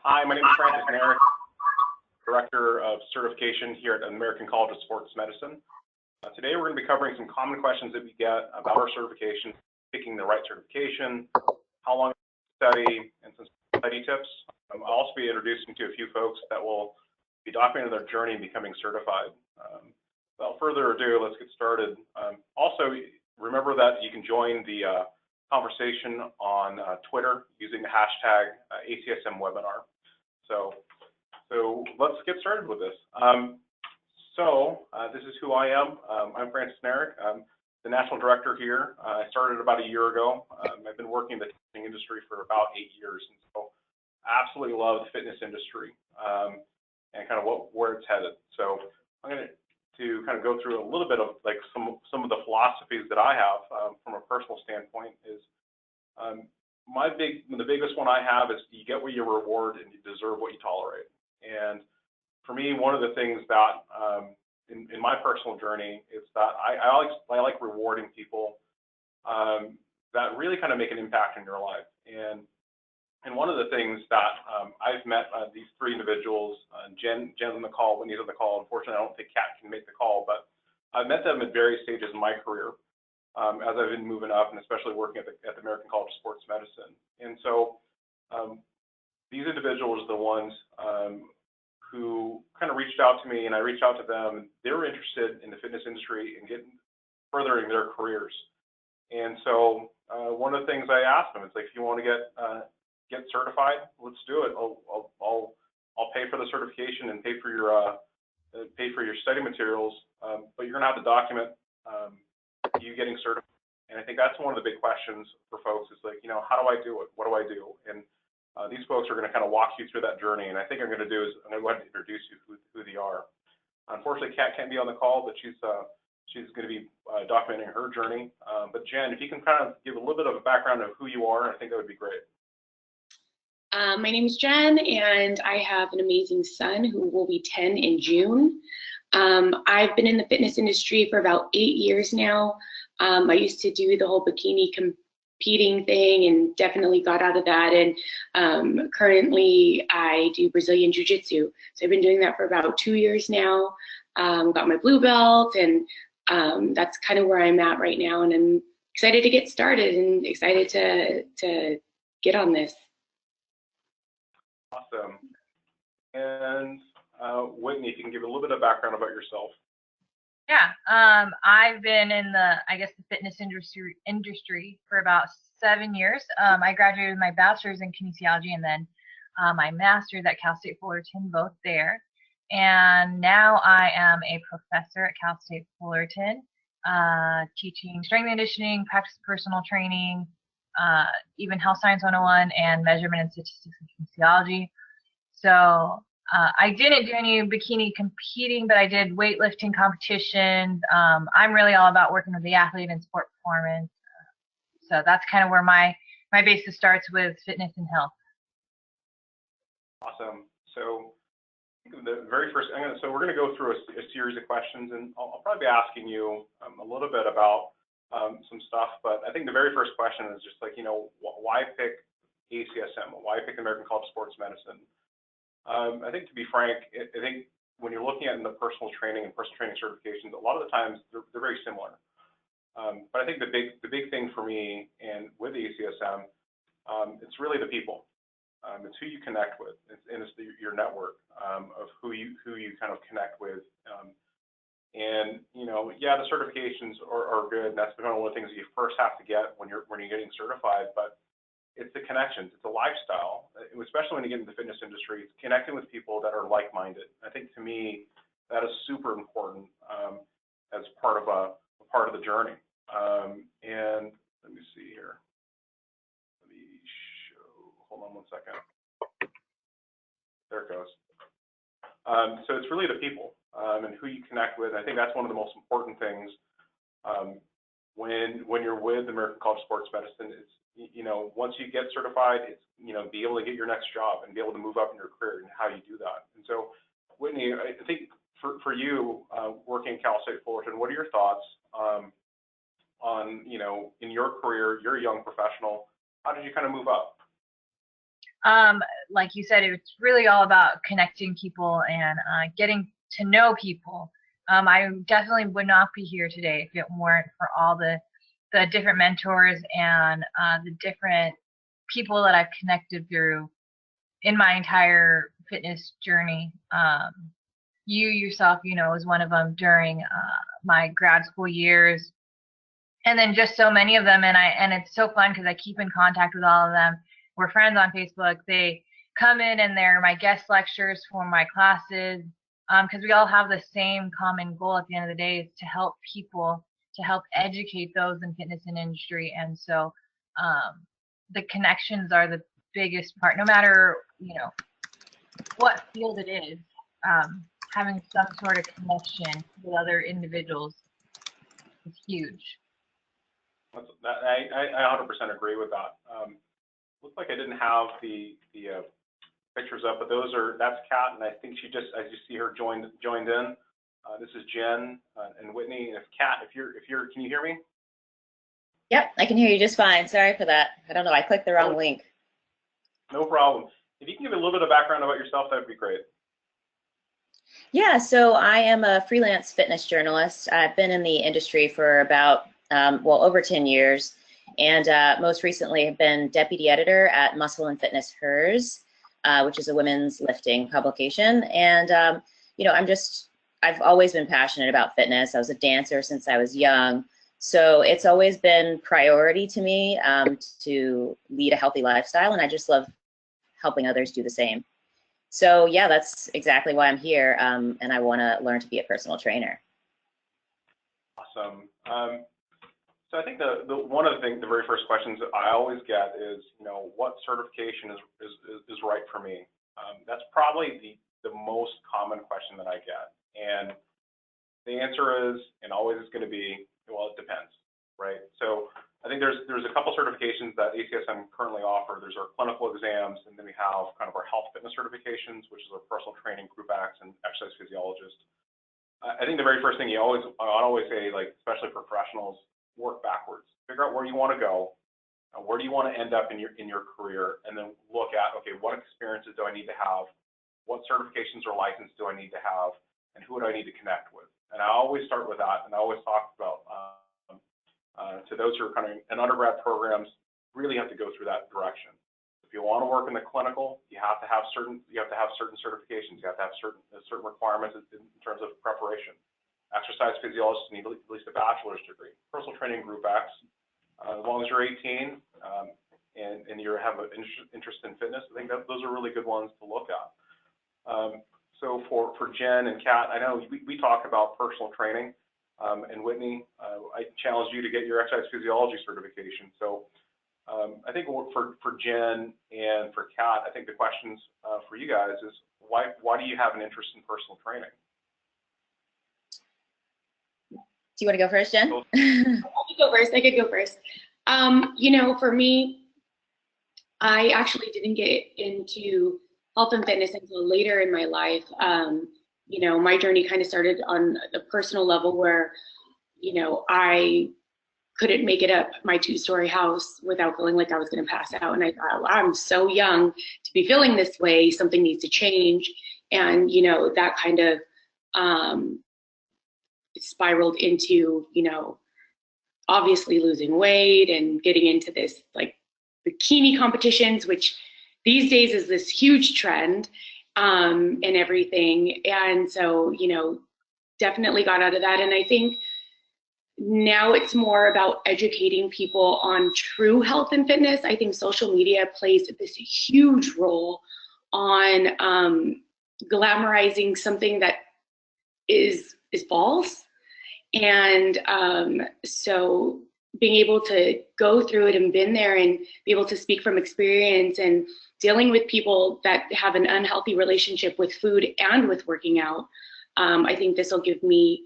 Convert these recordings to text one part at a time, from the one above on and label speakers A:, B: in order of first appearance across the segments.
A: Hi, my name is Neric, Director of Certification here at the American College of Sports Medicine. Today we're going to be covering some common questions that we get about our certification, picking the right certification, how long to study, and some study tips. I'll also be introducing to a few folks that will be documenting their journey in becoming certified. Without further ado, let's get started. Also, remember that you can join the conversation on Twitter using the hashtag ACSM webinar. So let's get started with this. This is who I am. I'm Neric. I'm the National Director here. I started about a year ago. I've been working in the testing industry for about 8 years, and so I absolutely love the fitness industry and kind of where it's headed. So I'm going to kind of go through a little bit of like some of the philosophies that I have from a personal standpoint. Is the biggest one I have is you get what you reward and you deserve what you tolerate. And for me, one of the things that in my personal journey is that I like rewarding people that really kind of make an impact in your life. And one of the things that I've met these three individuals, Jen's on the call, Whitney's on the call. Unfortunately, I don't think Kat can make the call, but I've met them at various stages in my career as I've been moving up, and especially working at the American College of Sports Medicine. And so these individuals are the ones who kind of reached out to me, and I reached out to them. They were interested in the fitness industry and furthering their careers. And so one of the things I asked them is like, if you want to get certified, let's do it. I'll pay for the certification and pay for your study materials, but you're gonna have to document you getting certified. And I think that's one of the big questions for folks is like, how do I do it? What do I do? And these folks are going to kind of walk you through that journey. And I think I'm going to do is I'm going to go ahead and introduce you who they are. Unfortunately, Kat can't be on the call, but she's going to be documenting her journey. But Jen, if you can kind of give a little bit of a background of who you are, I think that would be great.
B: My name is Jen, and I have an amazing son who will be 10 in June. I've been in the fitness industry for about 8 years now. I used to do the whole bikini competing thing and definitely got out of that. And currently I do Brazilian Jiu-Jitsu. So I've been doing that for about 2 years now. Got my blue belt, and that's kind of where I'm at right now. And I'm excited to get started and excited to get on this.
A: Awesome. And Whitney, if you can give a little bit of background about yourself.
C: Yeah, I've been in the fitness industry for about 7 years. I graduated with my bachelor's in kinesiology and then my master's at Cal State Fullerton, both there. And now I am a professor at Cal State Fullerton, teaching strength and conditioning, practice personal training, even health science 101, and measurement and statistics in kinesiology. So I didn't do any bikini competing, but I did weightlifting competitions. I'm really all about working with the athlete and sport performance. So that's kind of where my basis starts with fitness and health.
A: Awesome. So the very first, so we're going to go through a series of questions, and I'll probably be asking you a little bit about some stuff. But I think the very first question is just like, why pick ACSM? Why pick the American College of Sports Medicine? I think, to be frank, I think when you're looking at the personal training and personal training certifications, a lot of the times they're very similar. But I think the big thing for me and with the ACSM, it's really the people. It's who you connect with, and it's your network of who you kind of connect with. And yeah, the certifications are good. And that's one of the things that you first have to get when you're getting certified, but it's the connections, it's a lifestyle, especially when you get into the fitness industry. It's connecting with people that are like-minded. I think to me, that is super important as part of the journey. And let me see here. Let me show, hold on one second. There it goes. So it's really the people and who you connect with. I think that's one of the most important things when you're with the American College of Sports Medicine. It's once you get certified, it's be able to get your next job and be able to move up in your career and how you do that. And so, Whitney, I think for you working at Cal State Fullerton, what are your thoughts on in your career? You're a young professional. How did you kind of move up?
C: like you said, it's really all about connecting people and getting to know people. I definitely would not be here today if it weren't for all the different mentors and the different people that I've connected through in my entire fitness journey. You yourself, was one of them during my grad school years, and then just so many of them. And it's so fun because I keep in contact with all of them. We're friends on Facebook. They come in and they're my guest lecturers for my classes, because we all have the same common goal at the end of the day, is to help people, to help educate those in fitness and industry. And so the connections are the biggest part, no matter what field it is. Having some sort of connection with other individuals is huge.
A: I 100% agree with that. Looks like I didn't have the pictures up, but that's Kat, and I think she just, as you see her joined in. This is Jen and Whitney. And if Kat, if you're, can you hear me?
D: Yep, I can hear you just fine. Sorry for that. I don't know, I clicked the wrong link.
A: No problem. If you can give a little bit of background about yourself, that would be great.
D: Yeah, so I am a freelance fitness journalist. I've been in the industry for about, over 10 years, and most recently have been deputy editor at Muscle and Fitness Hers, which is a women's lifting publication. And, I've always been passionate about fitness. I was a dancer since I was young. So it's always been priority to me to lead a healthy lifestyle, and I just love helping others do the same. So yeah, that's exactly why I'm here, and I want to learn to be a personal trainer.
A: Awesome. So I think one of the very first questions that I always get is, what certification is right for me? That's probably the most common question that I get, and the answer is, and always is going to be, well, it depends, right? So I think there's a couple certifications that ACSM currently offer. There's our clinical exams, and then we have kind of our health fitness certifications, which is our personal training, group acts, and exercise physiologist. I think the very first thing I always say, like, especially for professionals, work backwards. Figure out where you want to go, where do you want to end up in your career, and then look at, okay, what experiences do I need to have, what certifications or license do I need to have, and who do I need to connect with? And I always start with that, and I always talk about to those who are kind of in undergrad programs, really have to go through that direction. If you want to work in the clinical, you have to have certain certifications. You have to have certain requirements in terms of preparation. Exercise physiologists need at least a bachelor's degree. Personal training group acts, as long as you're 18 and you have an interest in fitness, I think those are really good ones to look at. So for Jen and Kat, I know we talk about personal training. And Whitney, I challenged you to get your exercise physiology certification. So I think for Jen and for Kat, I think the questions for you guys is, why do you have an interest in personal training?
D: Do you want to go first, Jen?
B: I could go first. For me, I actually didn't get into health and fitness until later in my life. My journey kind of started on the personal level where, I couldn't make it up my 2-story house without feeling like I was going to pass out. And I thought, well, I'm so young to be feeling this way. Something needs to change. And, that kind of spiraled into, obviously losing weight and getting into this like bikini competitions, which these days is this huge trend. And everything. And so, definitely got out of that. And I think now it's more about educating people on true health and fitness. I think social media plays this huge role on glamorizing something that is false. And so being able to go through it and been there and be able to speak from experience and dealing with people that have an unhealthy relationship with food and with working out, I think this will give me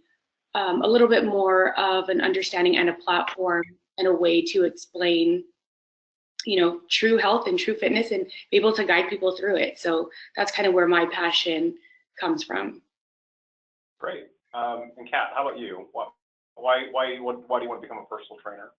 B: a little bit more of an understanding and a platform and a way to explain, true health and true fitness and be able to guide people through it. So that's kind of where my passion comes from.
A: Great. And Kat, how about you? Why do you want to become a personal trainer?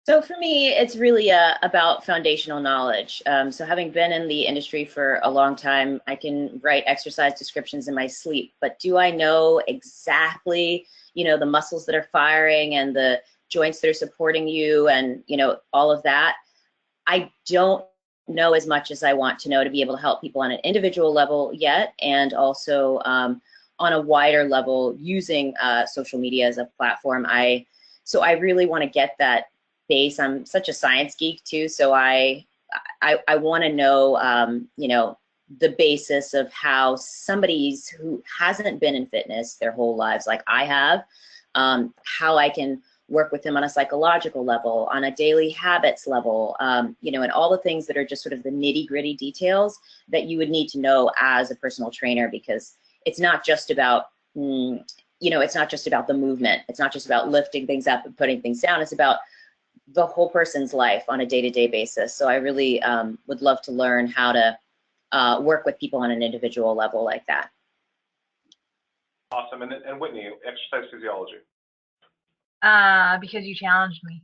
D: So for me, it's really about foundational knowledge. So having been in the industry for a long time, I can write exercise descriptions in my sleep, but do I know exactly, the muscles that are firing and the joints that are supporting you and, all of that? I don't know as much as I want to know to be able to help people on an individual level yet, and also on a wider level using social media as a platform. So I really want to get that base. I'm such a science geek too, so I want to know, the basis of how somebody who hasn't been in fitness their whole lives, like I have, how I can work with them on a psychological level, on a daily habits level, and all the things that are just sort of the nitty-gritty details that you would need to know as a personal trainer, because it's not just about, it's not just about the movement. It's not just about lifting things up and putting things down. It's about the whole person's life on a day-to-day basis. So I really would love to learn how to work with people on an individual level like that.
A: Awesome. And Whitney, exercise physiology.
C: Because you challenged me.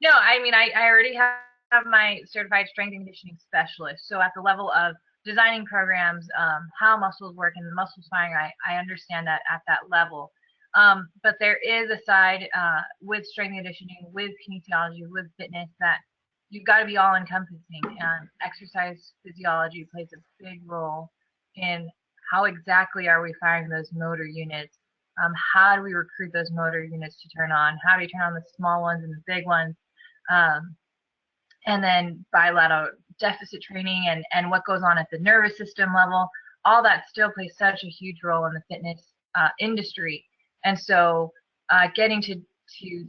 C: No, I mean, I already have my certified strength and conditioning specialist. So at the level of designing programs, how muscles work and the muscles firing, I understand that at that level. But there is a side with strength and conditioning, with kinesiology, with fitness, that you've got to be all encompassing. And exercise physiology plays a big role in how exactly are we firing those motor units. How do we recruit those motor units to turn on? How do we turn on the small ones and the big ones? And then bilateral deficit training and what goes on at the nervous system level, all that still plays such a huge role in the fitness industry. And so getting to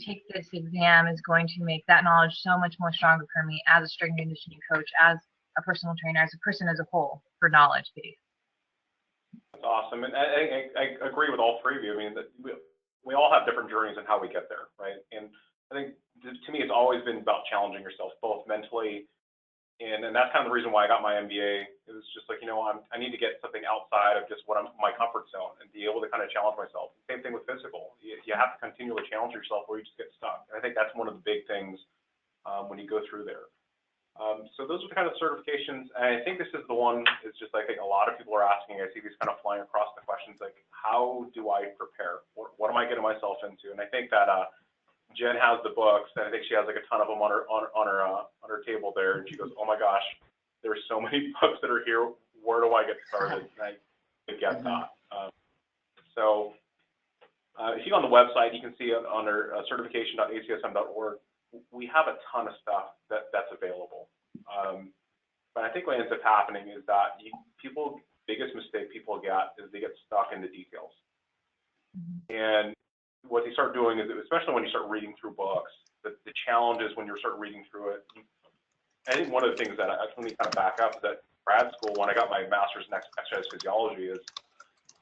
C: take this exam is going to make that knowledge so much more stronger for me as a strength and conditioning coach, as a personal trainer, as a person as a whole, for knowledge base.
A: That's awesome. And I agree with all three of you. I mean, we all have different journeys in how we get there, right? And I think to me, it's always been about challenging yourself, both mentally, and that's kind of the reason why I got my MBA. It was just like, I need to get something outside of just my comfort zone and be able to kind of challenge myself. Same thing with physical. You have to continually challenge yourself or you just get stuck. And I think that's one of the big things when you go through there. So those are the kind of certifications. And I think this is the one, it's just, I think a lot of people are asking, I see these kind of flying across the questions, like, how do I prepare? What am I getting myself into? And I think that Jen has the books, and I think she has like a ton of them on her table there. And she goes, oh my gosh, there's so many books that are here. Where do I get started? And I get that. So if you go on the website, you can see on our certification.acsm.org, we have a ton of stuff that's available. But I think what ends up happening is that biggest mistake people get is they get stuck in the details. And what they start doing is, especially when you start reading through books, the challenge is when you start reading through it. I think one of the things that I can kind of back up is that grad school, when I got my master's in exercise physiology, is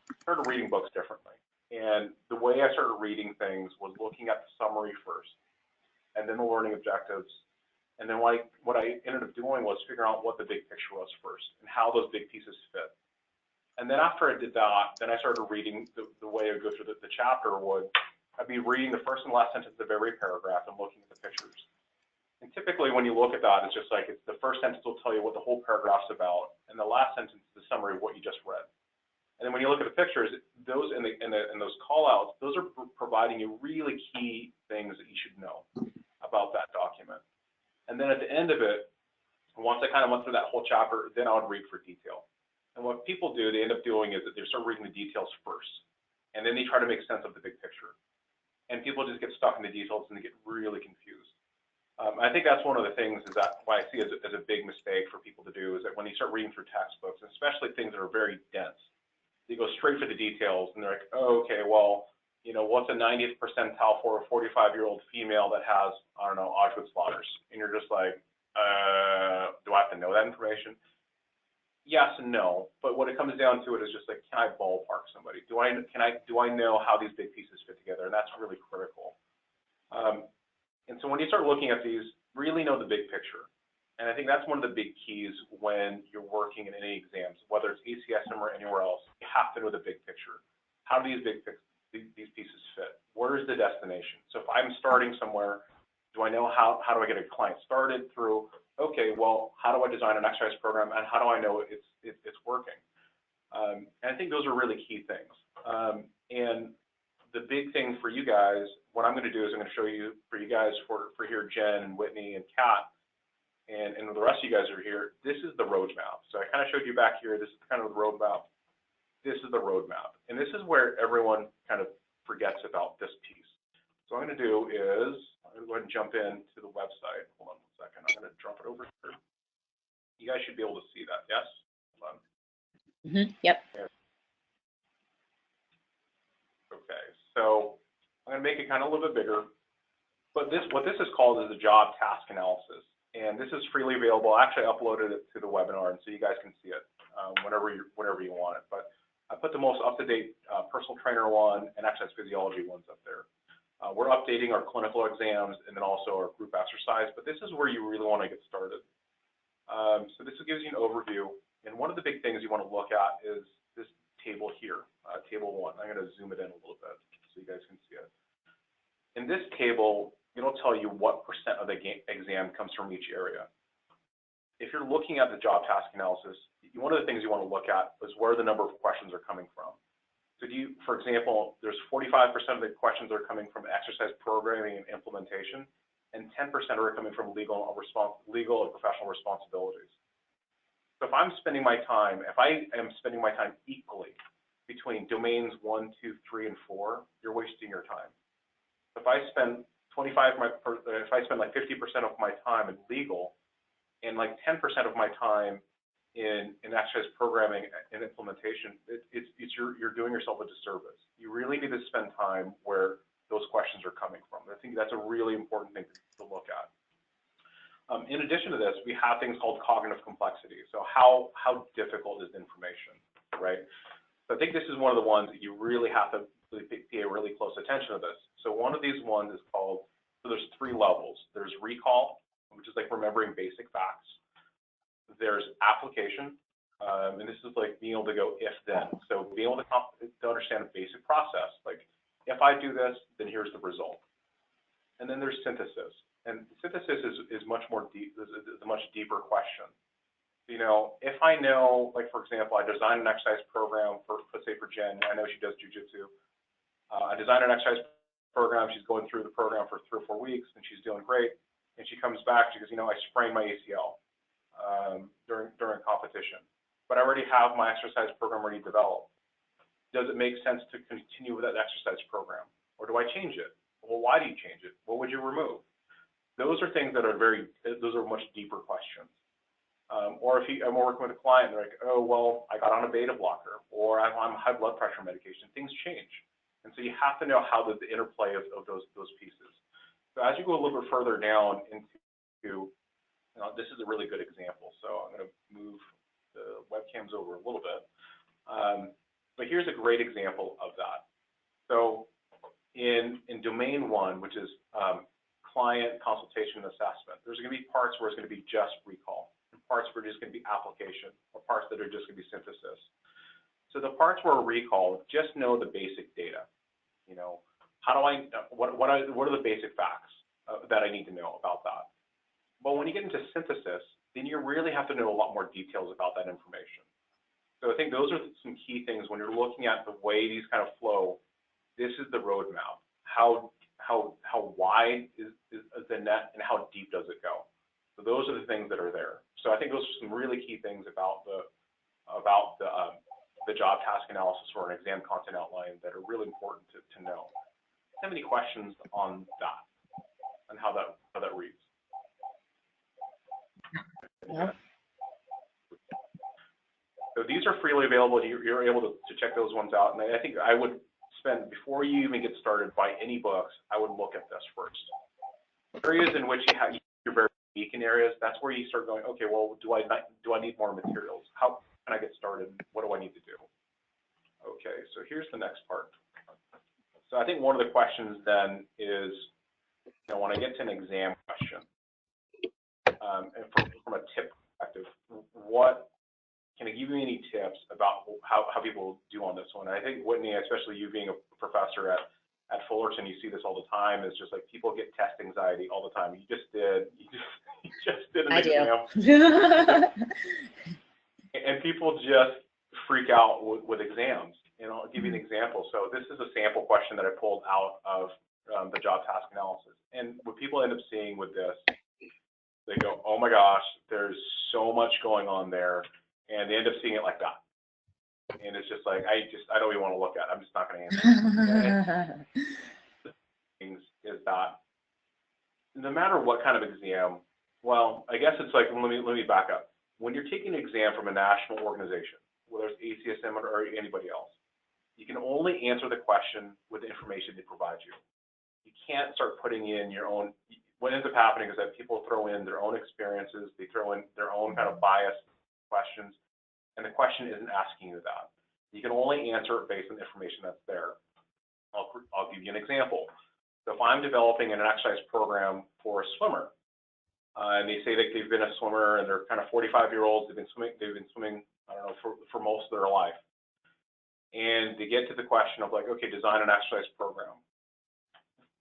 A: I started reading books differently. And the way I started reading things was looking at the summary first, and then the learning objectives. And then what I ended up doing was figuring out what the big picture was first and how those big pieces fit. And then after I did that, then I started reading the way I would go through the chapter I'd be reading the first and last sentence of every paragraph and looking at the pictures. And typically when you look at that, it's just like the first sentence will tell you what the whole paragraph's about, and the last sentence is the summary of what you just read. And then when you look at the pictures, those and those call outs, those are providing you really key things that you should know about that document. And then at the end of it, once I kind of went through that whole chapter, then I would read for detail. And what people do, they end up doing is that they start reading the details first, and then they try to make sense of the big picture. And people just get stuck in the details and they get really confused. I think that's one of the things is that what I see as a big mistake for people to do is that when you start reading through textbooks, especially things that are very dense, they go straight for the details and they're like, oh, okay, well, what's a 90th percentile for a 45-year-old female that has, I don't know, Auschwitz slaughters? And you're just like, do I have to know that information? Yes and no, but what it comes down to it is just like, can I ballpark somebody? Do I know how these big pieces fit together? And that's really critical. And so when you start looking at these, really know the big picture. And I think that's one of the big keys when you're working in any exams, whether it's ACSM or anywhere else. You have to know the big picture. How do these big these pieces fit? Where is the destination? So if I'm starting somewhere, do I know how do I get a client started through, okay, well, how do I design an exercise program, and how do I know it's working? And I think those are really key things. And the big thing for you guys, what I'm going to do is I'm going to show you, for you guys, for here, Jen and Whitney and Kat, and the rest of you guys are here, this is the roadmap. So I kind of showed you back here, this is kind of the roadmap. This is the roadmap. And this is where everyone kind of forgets about this piece. So what I'm going to do is, I'm going to go ahead and jump into the website. Hold on 1 second. I'm going to drop it over here. You guys should be able to see that, yes? Hold on.
D: Yep.
A: Okay, so I'm going to make it kind of a little bit bigger. But what this is called is the job task analysis. And this is freely available. I actually uploaded it to the webinar, and so you guys can see it whenever you want it. But I put the most up-to-date personal trainer one and exercise physiology ones up there. We're updating our clinical exams and then also our group exercise, but this is where you really want to get started. So this gives you an overview, and one of the big things you want to look at is this table here, table 1. I'm going to zoom it in a little bit so you guys can see it. In this table, it'll tell you what % of the exam comes from each area. If you're looking at the job task analysis, one of the things you want to look at is where the number of questions are coming from. So for example, there's 45% of the questions that are coming from exercise programming and implementation, and 10% are coming from legal and professional responsibilities. So if I'm spending my time, if I am spending my time equally between domains 1, 2, 3, and 4, you're wasting your time. If I spend if I spend like 50% of my time in legal and like 10% of my time in exercise programming and implementation, you're doing yourself a disservice. You really need to spend time where those questions are coming from. I think that's a really important thing to look at. In addition to this, we have things called cognitive complexity. So how difficult is information, right? So I think this is one of the ones that you really have to pay really close attention to this. So one of these ones is called, so there's 3 levels. There's recall, which is like remembering basic facts. There's application, and this is like being able to go if then. So being able to understand a basic process, like if I do this, then here's the result. And then there's synthesis, and synthesis is much more deep. Is a much deeper question. You know, if I know, like for example, I designed an exercise program for, let's say for Jen, I know she does jujitsu. I designed an exercise program. She's going through the program for 3 or 4 weeks, and she's doing great. And she comes back, she goes, you know, I sprained my ACL during competition, but I already have my exercise program already developed. Does it make sense to continue with that exercise program, or do I change it? Well, why do you change it? What would you remove? Those are things that are those are much deeper questions. Or if I'm working with a client, they're like, oh, well, I got on a beta blocker, or I'm on high blood pressure medication. Things change. And so you have to know how the interplay of those pieces. So as you go a little bit further down into, this is a really good example. So I'm going to move the webcams over a little bit. But here's a great example of that. So in domain 1, which is client consultation and assessment, there's going to be parts where it's going to be just recall, and parts where it's just going to be application, or parts that are just going to be synthesis. So the parts where recall, just know the basic data. You know, how do what are the basic facts that I need to know about that? But when you get into synthesis, then you really have to know a lot more details about that information. So I think those are some key things when you're looking at the way these kind of flow. This is the roadmap. How wide is the net, and how deep does it go? So those are the things that are there. So I think those are some really key things about the job task analysis or an exam content outline that are really important to know. Do you have any questions on that and how that reads?
D: Yeah.
A: So these are freely available. You're able to check those ones out. And I think I would spend, before you even get started, buy any books, I would look at this first. Areas in which you're very weak in areas, that's where you start going, okay, well, do I need more materials? How can I get started? What do I need to do? Okay, so here's the next part. So I think one of the questions then is, when I get to an exam question, and from a tip perspective, what can I give you any tips about how people do on this one? I think, Whitney, especially you being a professor at Fullerton, you see this all the time. It's just like people get test anxiety all the time. You just did an exam. And people just freak out with exams. And I'll give you an example. So this is a sample question that I pulled out of the job task analysis. And what people end up seeing with this, they go, oh my gosh, there's so much going on there. And they end up seeing it like that. And it's just like, I don't even want to look at it. I'm just not going to answer it. Things is that no matter what kind of exam, well, I guess it's like, let me back up. When you're taking an exam from a national organization, whether it's ACSM or anybody else, you can only answer the question with the information they provide you. You can't start putting in your own. What ends up happening is that people throw in their own experiences, they throw in their own kind of biased questions, and the question isn't asking you that. You can only answer it based on the information that's there. I'll give you an example. So if I'm developing an exercise program for a swimmer, and they say that they've been a swimmer and they're kind of 45-year-olds, they've been swimming, I don't know, for most of their life. And they get to the question of like, okay, design an exercise program.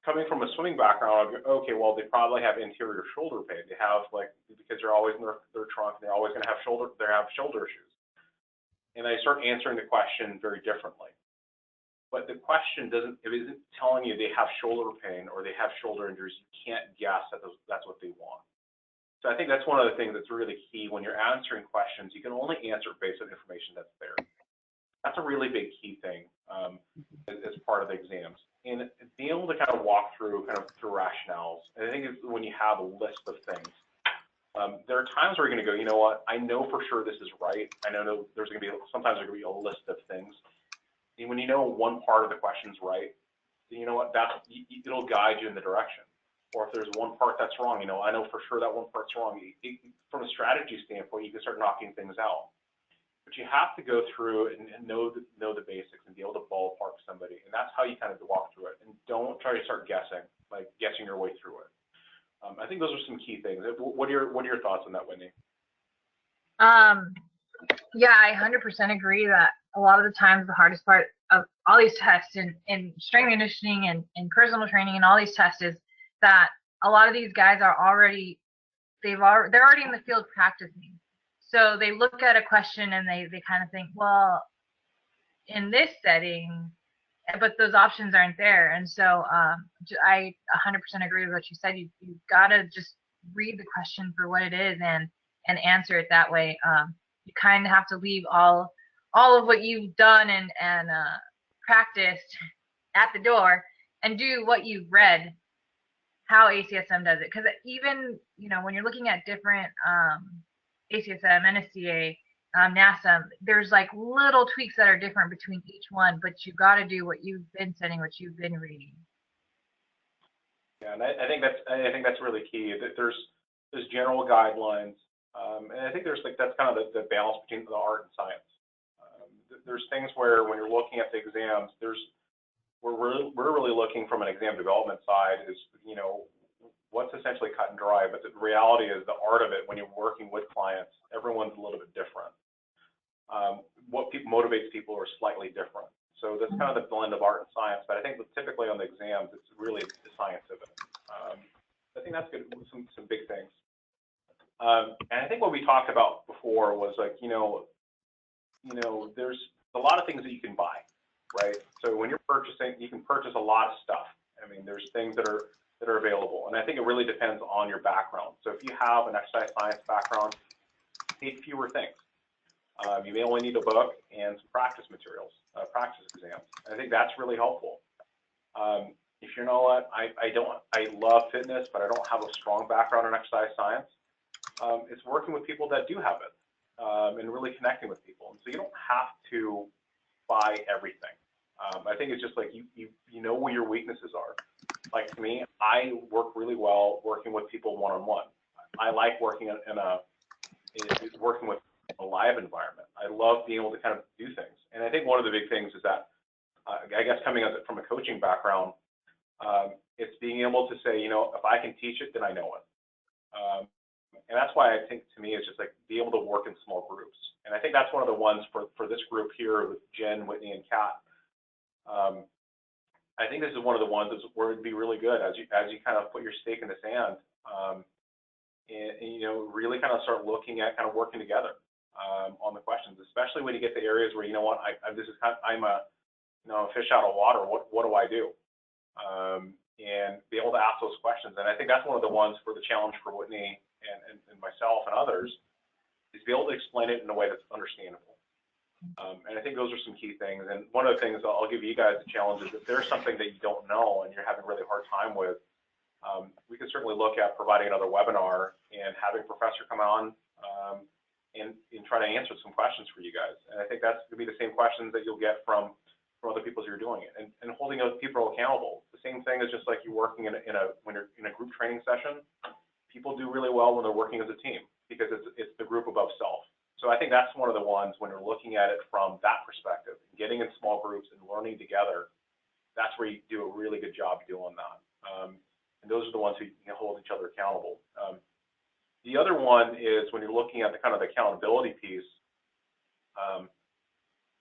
A: Coming from a swimming background, okay, well, they probably have anterior shoulder pain. They have like, because they're always in their trunk, they're always going to have shoulder issues. And I start answering the question very differently. But the question isn't telling you they have shoulder pain or they have shoulder injuries. You can't guess that that's what they want. So I think that's one of the things that's really key when you're answering questions. You can only answer based on information that's there. That's a really big key thing as part of the exams. And being able to kind of walk through rationales. And I think it's when you have a list of things. There are times where you're going to go, you know what? I know for sure this is right. I know there's going to be sometimes there's going to be a list of things. And when you know one part of the question's right, you know what? It'll guide you in the direction. Or if there's one part that's wrong, you know, I know for sure that one part's wrong. From a strategy standpoint, you can start knocking things out. But you have to go through and know the basics and be able to ballpark somebody. And that's how you kind of walk through it. And don't try to start guessing your way through it. I think those are some key things. What are your thoughts on that, Whitney?
C: Yeah, I 100% agree that a lot of the times the hardest part of all these tests in strength and conditioning and personal training and all these tests is that a lot of these guys are already in the field practicing. So they look at a question and they kind of think, well, in this setting, but those options aren't there. And so I 100% agree with what you said. You've got to just read the question for what it is and answer it that way. You kind of have to leave all of what you've done and practiced at the door and do what you've read, how ACSM does it. Because even, you know, when you're looking at different ACSM, NSCA, NASM, there's like little tweaks that are different between each one, but you got to do what you've been studying, what you've been reading.
A: Yeah, and I think that's really key. That there's general guidelines, and I think that's kind of the balance between the art and science. There's things where when you're looking at the exams, we're really looking from an exam development side is, you know, what's essentially cut and dry, but the reality is the art of it when you're working with clients, everyone's a little bit different. What motivates people are slightly different. So that's kind of the blend of art and science, but I think typically on the exams, it's really the science of it. I think that's good, some big things. And I think what we talked about before was like, you know, there's a lot of things that you can buy, right? So when you're purchasing, you can purchase a lot of stuff. I mean, there's things that are available, and I think it really depends on your background. So if you have an exercise science background, you need fewer things. You may only need a book and some practice materials, practice exams. I think that's really helpful. If you know what, I love fitness, but I don't have a strong background in exercise science. It's working with people that do have it, and really connecting with people. And so you don't have to buy everything. I think it's just like you know where your weaknesses are. Like for me, I work really well working with people one-on-one. I like working working with a live environment. I love being able to kind of do things. And I think one of the big things is that, I guess coming at it from a coaching background, it's being able to say, you know, if I can teach it, then I know it. And that's why I think, to me, it's just like be able to work in small groups. And I think that's one of the ones for this group here with Jen, Whitney, and Kat. I think this is one of the ones where it'd be really good as you kind of put your stake in the sand, and you know, really kind of start looking at kind of working together on the questions, especially when you get to areas where, you know what, I'm a fish out of water. What do I do? And be able to ask those questions. And I think that's one of the ones for the challenge for Whitney and myself and others is be able to explain it in a way that's understandable. And I think those are some key things. And one of the things I'll give you guys the challenge is if there's something that you don't know and you're having a really hard time with, we can certainly look at providing another webinar and having a professor come on and try to answer some questions for you guys. And I think that's going to be the same questions that you'll get from other people as you're doing it, and holding other people accountable. The same thing is just like you're working when you're in a group training session. People do really well when they're working as a team because it's the group above self. So I think that's one of the ones when you're looking at it from that perspective, getting in small groups and learning together. That's where you do a really good job doing that. And those are the ones who can hold each other accountable. The other one is when you're looking at the kind of the accountability piece.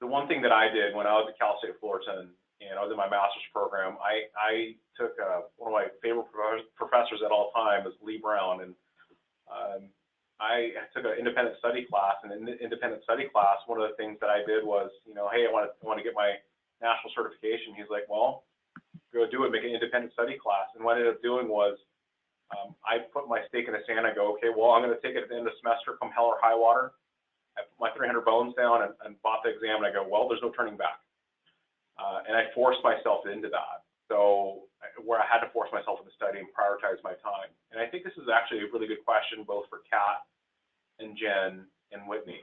A: The one thing that I did when I was at Cal State Fullerton and I was in my master's program, I took one of my favorite professors at all time is Lee Brown, and I took an independent study class. And in the independent study class, one of the things that I did was, you know, hey, I want to get my national certification. He's like, well, go do it, make an independent study class. And what I ended up doing was I put my stake in the sand. I go, okay, well, I'm going to take it at the end of the semester, come hell or high water. I put my 300 bones down and bought the exam, and I go, well, there's no turning back. And I forced myself into that. So where I had to force myself into study and prioritize my time. And I think this is actually a really good question, both for Kat and Jen and Whitney,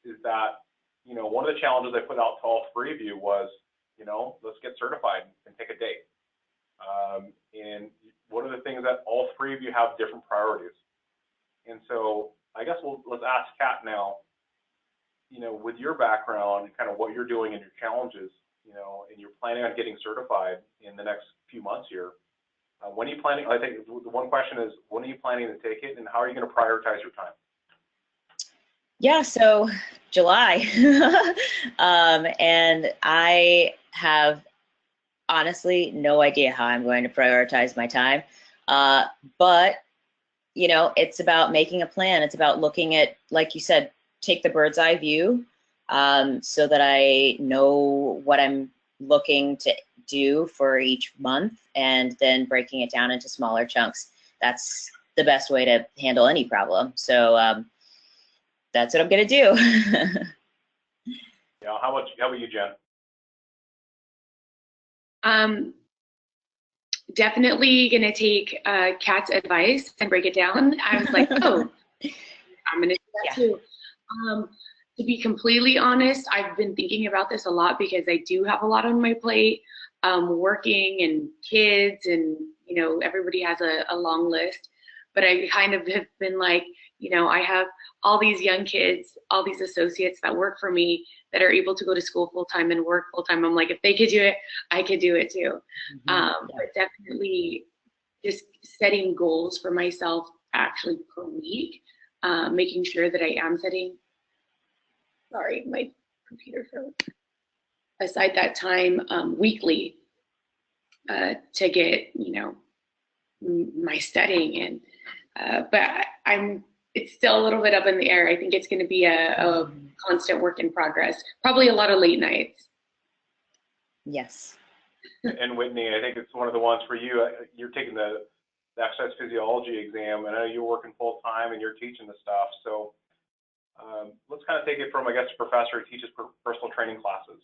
A: is that, you know, one of the challenges I put out to all three of you was, you know, let's get certified and take a date. And one of the things that all three of you have different priorities. And so I guess let's ask Kat now, you know, with your background and kind of what you're doing and your challenges, you know, and you're planning on getting certified in the next few months here. When are you planning? I think the one question is, when are you planning to take it, and how are you going to prioritize your time?
D: Yeah, so July. And I have honestly no idea how I'm going to prioritize my time. But you know, it's about making a plan. It's about looking at, like you said, take the bird's eye view so that I know what I'm looking to do for each month and then breaking it down into smaller chunks. That's the best way to handle any problem. So that's what I'm going to do.
A: Yeah, how about you, Jen?
B: Definitely gonna take Kat's advice and break it down. I was like, oh, I'm gonna do that too. To be completely honest, I've been thinking about this a lot because I do have a lot on my plate, working and kids, and you know, everybody has a long list. But I kind of have been like, you know, I have all these young kids, all these associates that work for me that are able to go to school full time and work full time. I'm like, if they could do it, I could do it too. But definitely just setting goals for myself actually per week, making sure that I am setting, sorry, my computer froze, aside that time weekly to get, you know, my studying in. But it's still a little bit up in the air. I think it's going to be a constant work in progress. Probably a lot of late nights.
D: Yes.
A: And Whitney, I think it's one of the ones for you. You're taking the exercise physiology exam, and I know you're working full time and you're teaching the stuff. So let's kind of take it from, I guess, a professor who teaches personal training classes.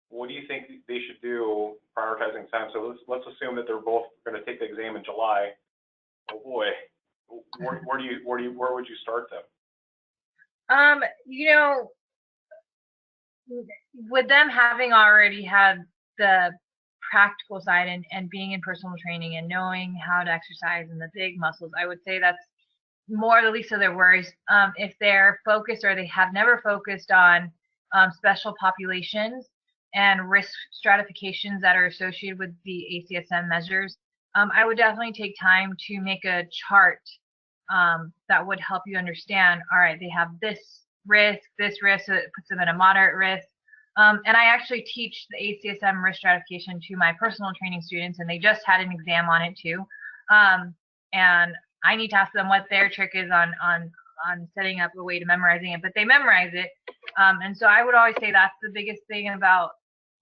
A: What do you think they should do prioritizing time? So let's assume that they're both going to take the exam in July. Oh boy. Where would you start them?
C: You know, with them having already had the practical side and being in personal training and knowing how to exercise and the big muscles, I would say that's more the least of their worries. If they're focused or they have never focused on special populations and risk stratifications that are associated with the ACSM measures, I would definitely take time to make a chart that would help you understand, all right, they have this risk, so it puts them at a moderate risk. And I actually teach the ACSM risk stratification to my personal training students, and they just had an exam on it too. And I need to ask them what their trick is on setting up a way to memorizing it, but they memorize it. And so I would always say that's the biggest thing about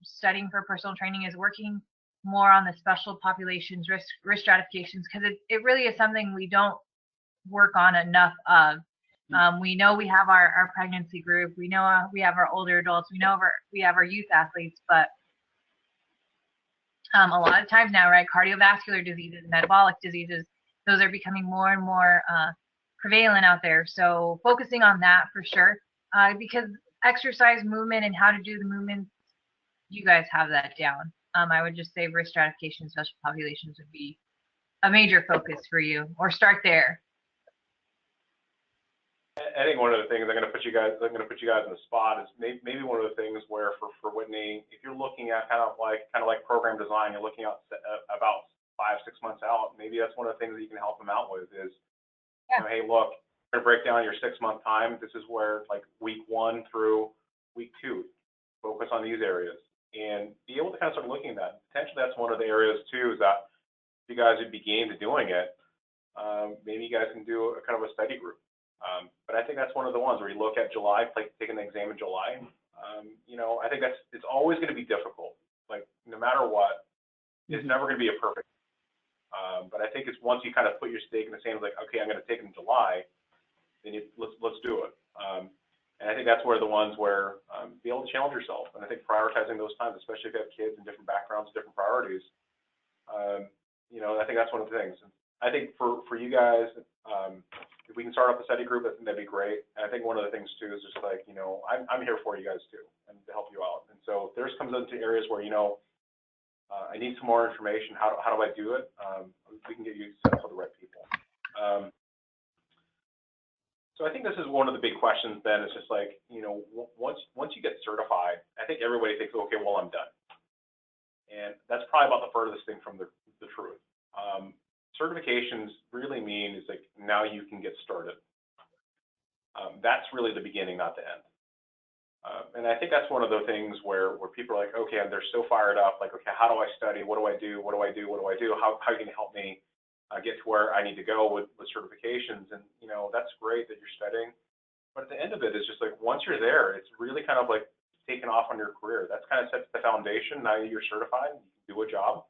C: studying for personal training, is working more on the special populations risk stratifications, because it really is something we don't work on enough of. We know we have our pregnancy group, we know we have our older adults, we know we have our youth athletes, but a lot of times now, right, cardiovascular diseases, metabolic diseases, those are becoming more and more prevalent out there. So focusing on that for sure, because exercise, movement, and how to do the movements, you guys have that down. I would just say risk stratification, special populations would be a major focus for you, or start there.
A: I think one of the things I'm going to put you guys in the spot is maybe one of the things where for Whitney, if you're looking at kind of like program design, you're looking out about 5-6 months out. Maybe that's one of the things that you can help them out with is, you know, hey, look, we're going to break down your 6-month time. This is where, like, week 1 through week 2, focus on these areas and be able to kind of start looking at that. Potentially that's one of the areas too, is that if you guys would be game to doing it, maybe you guys can do a kind of a study group. But I think that's one of the ones where you look at July, like taking the exam in July. You know, I think it's always going to be difficult. Like, no matter what, it's never going to be a perfect. But I think it's once you kind of put your stake in the sand, like, okay, I'm going to take it in July, then let's do it. And I think that's where the ones where be able to challenge yourself. And I think prioritizing those times, especially if you have kids in different backgrounds, different priorities, you know, I think that's one of the things. And I think for you guys, if we can start up a study group, I think that'd be great. And I think one of the things too is just like, you know, I'm here for you guys too, and to help you out. And so if there's comes into areas where, you know, I need some more information, how do I do it? We can get you set up with the right people. So I think this is one of the big questions then. It's just like, you know, once you get certified, I think everybody thinks, okay, well, I'm done. And that's probably about the furthest thing from the truth. Certifications really mean is like, now you can get started. That's really the beginning, not the end. And I think that's one of the things where people are like, okay, they're so fired up, like, okay, how do I study? What do I do? What do I do? What do I do? How are you going to help me get to where I need to go with certifications? And, you know, that's great that you're studying. But at the end of it, it's just like, once you're there, it's really kind of like taking off on your career. That's kind of sets the foundation. Now you're certified, you can do a job.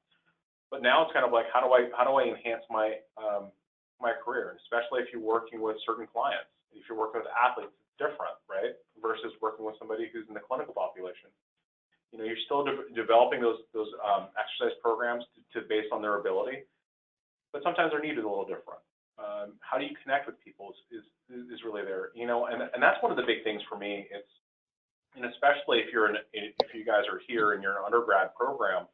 A: But now it's kind of like, how do I enhance my my career, especially if you're working with certain clients. If you're working with athletes, it's different, right? Versus working with somebody who's in the clinical population. You know, you're still developing those exercise programs to based on their ability, but sometimes their need is a little different. How do you connect with people is really there, you know, and that's one of the big things for me. It's, and especially if you guys are here and you're an undergrad program,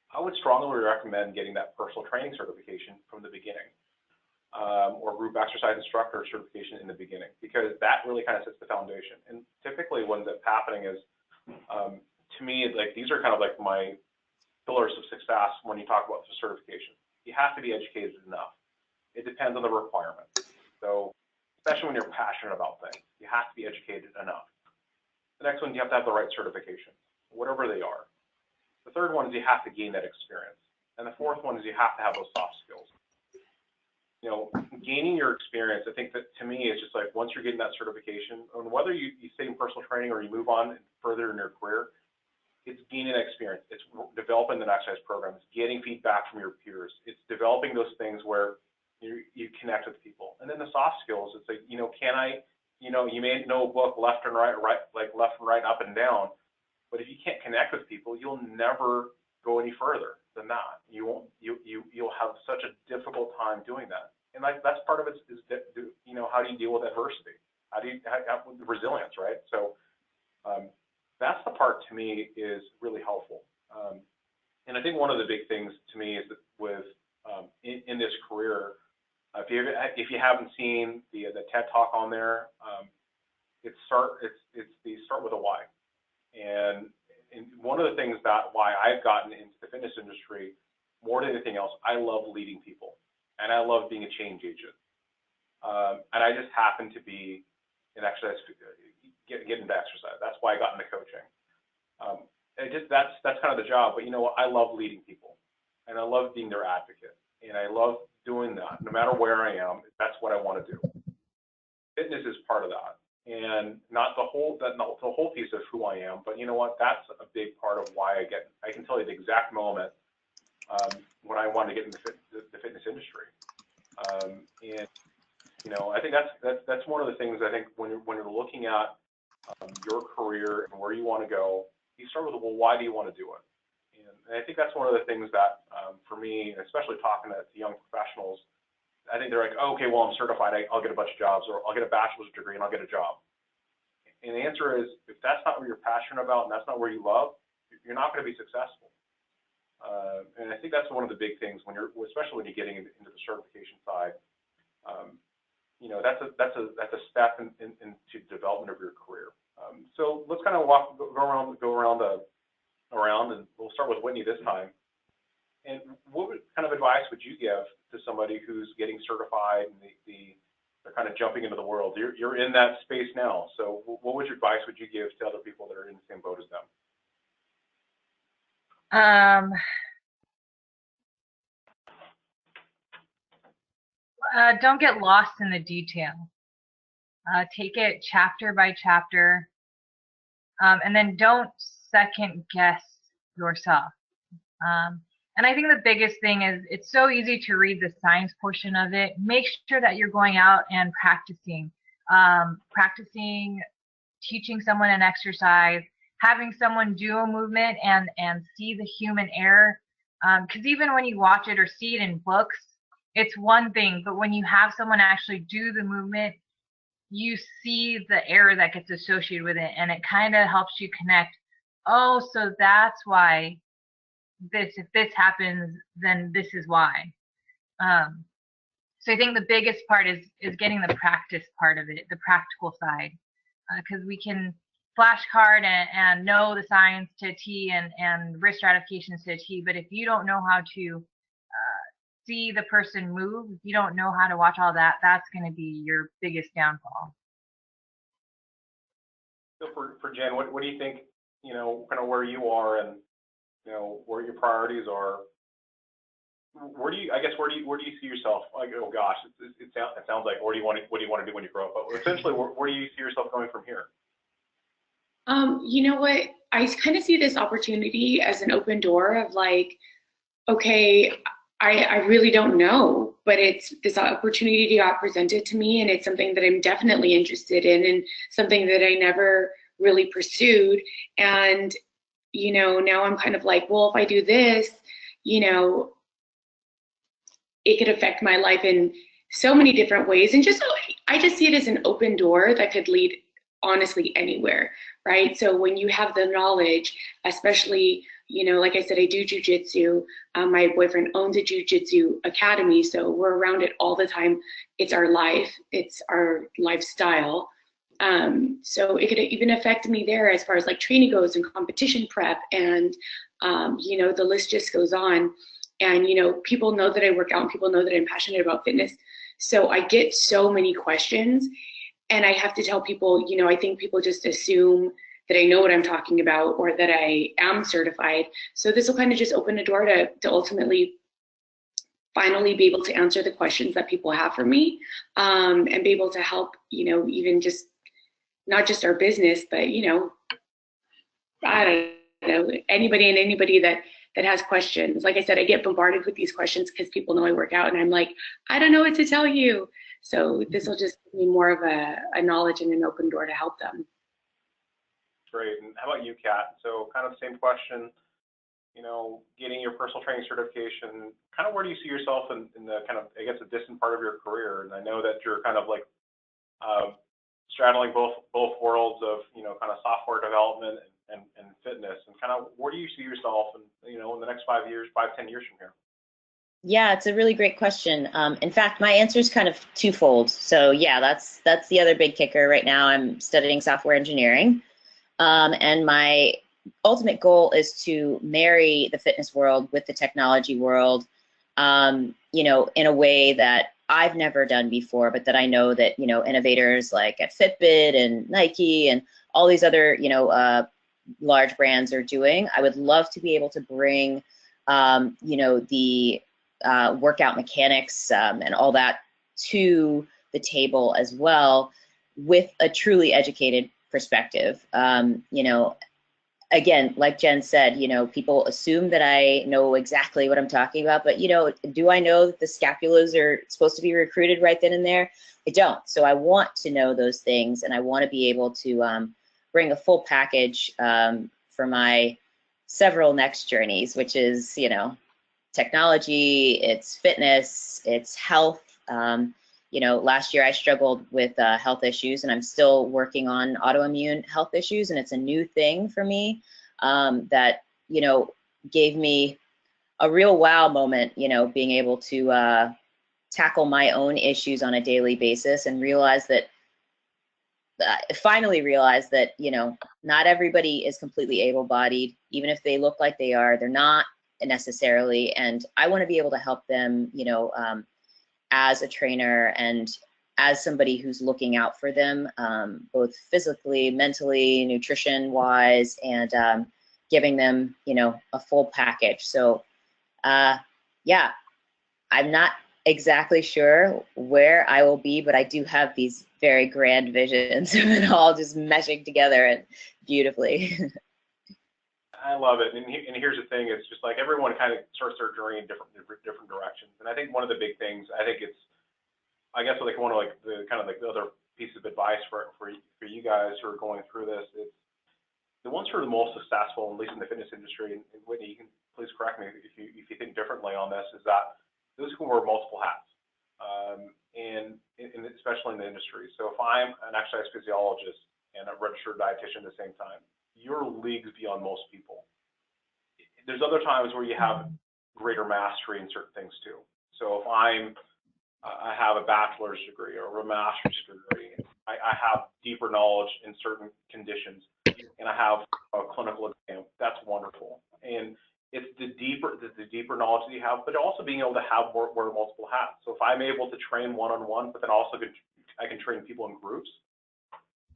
A: I would strongly recommend getting that personal training certification from the beginning, or group exercise instructor certification in the beginning, because that really kind of sets the foundation. And typically what ends up happening is, to me, like, these are kind of like my pillars of success when you talk about the certification. You have to be educated enough. It depends on the requirements. So, especially when you're passionate about things, you have to be educated enough. The next one, you have to have the right certification, whatever they are. The third one is you have to gain that experience. And the fourth one is you have to have those soft skills. You know, gaining your experience, I think that to me is just like, once you're getting that certification, and whether you stay in personal training or you move on further in your career, it's gaining that experience. It's developing the exercise program. It's getting feedback from your peers. It's developing those things where you connect with people. And then the soft skills, it's like, you know, you may know a book left and right, like left and right, up and down, but if you can't connect with people, you'll never go any further than that. You'll have such a difficult time doing that. And like, that's part of it is that, you know, how do you deal with adversity? How do you have resilience, right? So that's the part to me is really helpful. And I think one of the big things to me is that with in this career, if you haven't seen the TED Talk on there, they start with a why. And one of the things that why I've gotten into the fitness industry more than anything else, I love leading people, and I love being a change agent. And I just happened to be in exercise, get into exercise. That's why I got into coaching. That's kind of the job. But you know what? I love leading people, and I love being their advocate, and I love doing that. No matter where I am, that's what I want to do. Fitness is part of that, and not the whole piece of who I am. But you know what? That's a big part of why I can tell you the exact moment when I wanted to get into the fitness industry. And you know, I think that's one of the things. I think when you're looking at your career and where you want to go, you start with, well, why do you want to do it? And I think that's one of the things that, for me, especially talking to young professionals, I think they're like, oh, okay, well, I'm certified, I'll get a bunch of jobs, or I'll get a bachelor's degree and I'll get a job. And the answer is, if that's not what you're passionate about and that's not where you love, you're not going to be successful. And I think that's one of the big things especially when you're getting into the certification side. You know, that's a step into development of your career. So let's kind of go around, and we'll start with Whitney this time. And what kind of advice would you give to somebody who's getting certified and they're kind of jumping into the world? You're in that space now. So what advice would you give to other people that are in the same boat as them?
C: Don't get lost in the detail. Take it chapter by chapter, and then don't second guess yourself. And I think the biggest thing is it's so easy to read the science portion of it. Make sure that you're going out and practicing, teaching someone an exercise, having someone do a movement and see the human error. Because even when you watch it or see it in books, it's one thing, but when you have someone actually do the movement, you see the error that gets associated with it, and it kind of helps you connect. Oh, so that's why if this happens, then this is why. So I think the biggest part is getting the practice part of it, the practical side, because we can flashcard and know the science to a T and risk stratifications to a T, but if you don't know how to see the person move, if you don't know how to watch all that, that's going to be your biggest downfall.
A: So for Jen, what do you think, you know, kind of where you are and, you know, where your priorities are? Where do you see yourself? Like, oh gosh, it sounds like, what do you want to do when you grow up? But essentially, where do you see yourself going from here?
B: You know what? I kind of see this opportunity as an open door of like, okay, I really don't know, but it's this opportunity got presented to me, and it's something that I'm definitely interested in, and something that I never really pursued. And, you know, now I'm kind of like, well, if I do this, you know, it could affect my life in so many different ways. And I just see it as an open door that could lead honestly anywhere, right? So when you have the knowledge, especially, you know, like I said, I do jujitsu. My boyfriend owns a jujitsu academy, so we're around it all the time. It's our life, it's our lifestyle. So it could even affect me there as far as like training goes and competition prep, and you know, the list just goes on. And you know, people know that I work out, and people know that I'm passionate about fitness. So I get so many questions, and I have to tell people, you know, I think people just assume that I know what I'm talking about or that I am certified. So this will kind of just open a door to ultimately finally be able to answer the questions that people have for me, and be able to help, you know, even just not just our business, but, you know, I don't know, anybody that has questions. Like I said, I get bombarded with these questions because people know I work out, and I'm like, I don't know what to tell you. So this will just give me more of a knowledge and an open door to help them.
A: Great. And how about you, Kat? So kind of the same question, you know, getting your personal training certification, kind of where do you see yourself in the kind of, I guess, a distant part of your career? And I know that you're kind of like straddling both worlds of, you know, kind of software development and fitness, and kind of where do you see yourself in, you know, in the next 5 years, 5-10 years from here?
D: Yeah, it's a really great question. In fact, my answer is kind of twofold. So yeah, that's the other big kicker right now. I'm studying software engineering. And my ultimate goal is to marry the fitness world with the technology world, you know, in a way that I've never done before, but that I know that, you know, innovators like at Fitbit and Nike and all these other, you know, large brands are doing. I would love to be able to bring, you know, the workout mechanics and all that to the table as well, with a truly educated perspective. You know, again, like Jen said, you know, people assume that I know exactly what I'm talking about, but, you know, do I know that the scapulas are supposed to be recruited right then and there? I don't. So I want to know those things, and I want to be able to bring a full package for my several next journeys, which is, you know, technology, it's fitness, it's health. You know, last year I struggled with health issues, and I'm still working on autoimmune health issues, and it's a new thing for me that, you know, gave me a real wow moment, you know, being able to tackle my own issues on a daily basis and realize that, finally realize that, you know, not everybody is completely able-bodied. Even if they look like they are, they're not necessarily, and I want to be able to help them, you know, as a trainer and as somebody who's looking out for them, both physically, mentally, nutrition-wise, and giving them, you know, a full package. So, yeah, I'm not exactly sure where I will be, but I do have these very grand visions of it all just meshing together and beautifully.
A: I love it, and here's the thing: it's just like everyone kind of starts their journey in different directions. And I think one of the big things, I guess like one of like the kind of like the other piece of advice for you guys who are going through this is the ones who are the most successful, at least in the fitness industry. And Whitney, you can please correct me if you think differently on this. Is that those who wear multiple hats, and especially in the industry. So if I'm an exercise physiologist and a registered dietitian at the same time, you're leagues beyond most people. There's other times where you have greater mastery in certain things too. So if I have a bachelor's degree or a master's degree, I have deeper knowledge in certain conditions, and I have a clinical exam. That's wonderful. And it's the deeper knowledge that you have, but also being able to have wear multiple hats. So if I'm able to train one-on-one, but then also I can train people in groups,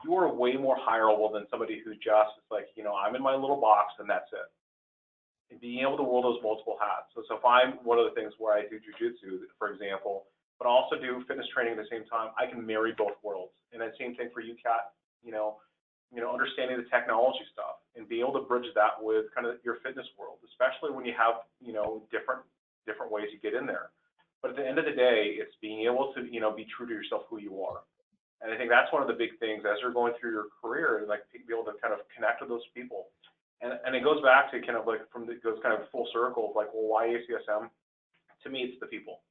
A: you are way more hireable than somebody who just is like, you know, I'm in my little box and that's it. And being able to wear those multiple hats. So if I'm one of the things where I do jujitsu, for example, but also do fitness training at the same time, I can marry both worlds. And the same thing for you, Kat, you know, understanding the technology stuff and be able to bridge that with kind of your fitness world, especially when you have, you know, different ways you get in there. But at the end of the day, it's being able to, you know, be true to yourself, who you are. And I think that's one of the big things as you're going through your career, and like be able to kind of connect with those people. And it goes back to kind of like it goes kind of full circle of like, well, why ACSM? To me, it's the people.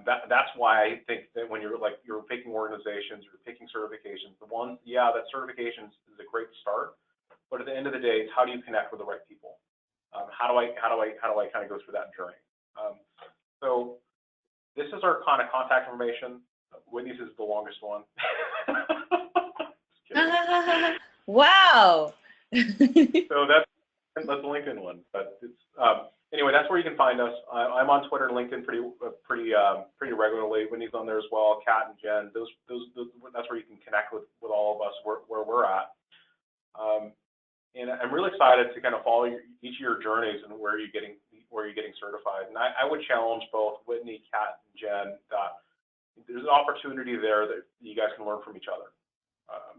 A: That's why I think that when you're picking organizations or picking certifications, the ones, yeah, that certification is a great start, but at the end of the day, it's how do you connect with the right people? How do I kind of go through that journey? So this is our kind of contact information. Whitney's is the longest one.
D: Wow.
A: So that's the LinkedIn one, but it's anyway. That's where you can find us. I'm on Twitter and LinkedIn pretty regularly. Whitney's on there as well. Kat and Jen. Those that's where you can connect with all of us where we're at. And I'm really excited to kind of follow each of your journeys and where you're getting certified. And I would challenge both Whitney, Kat, and Jen that there's an opportunity there that you guys can learn from each other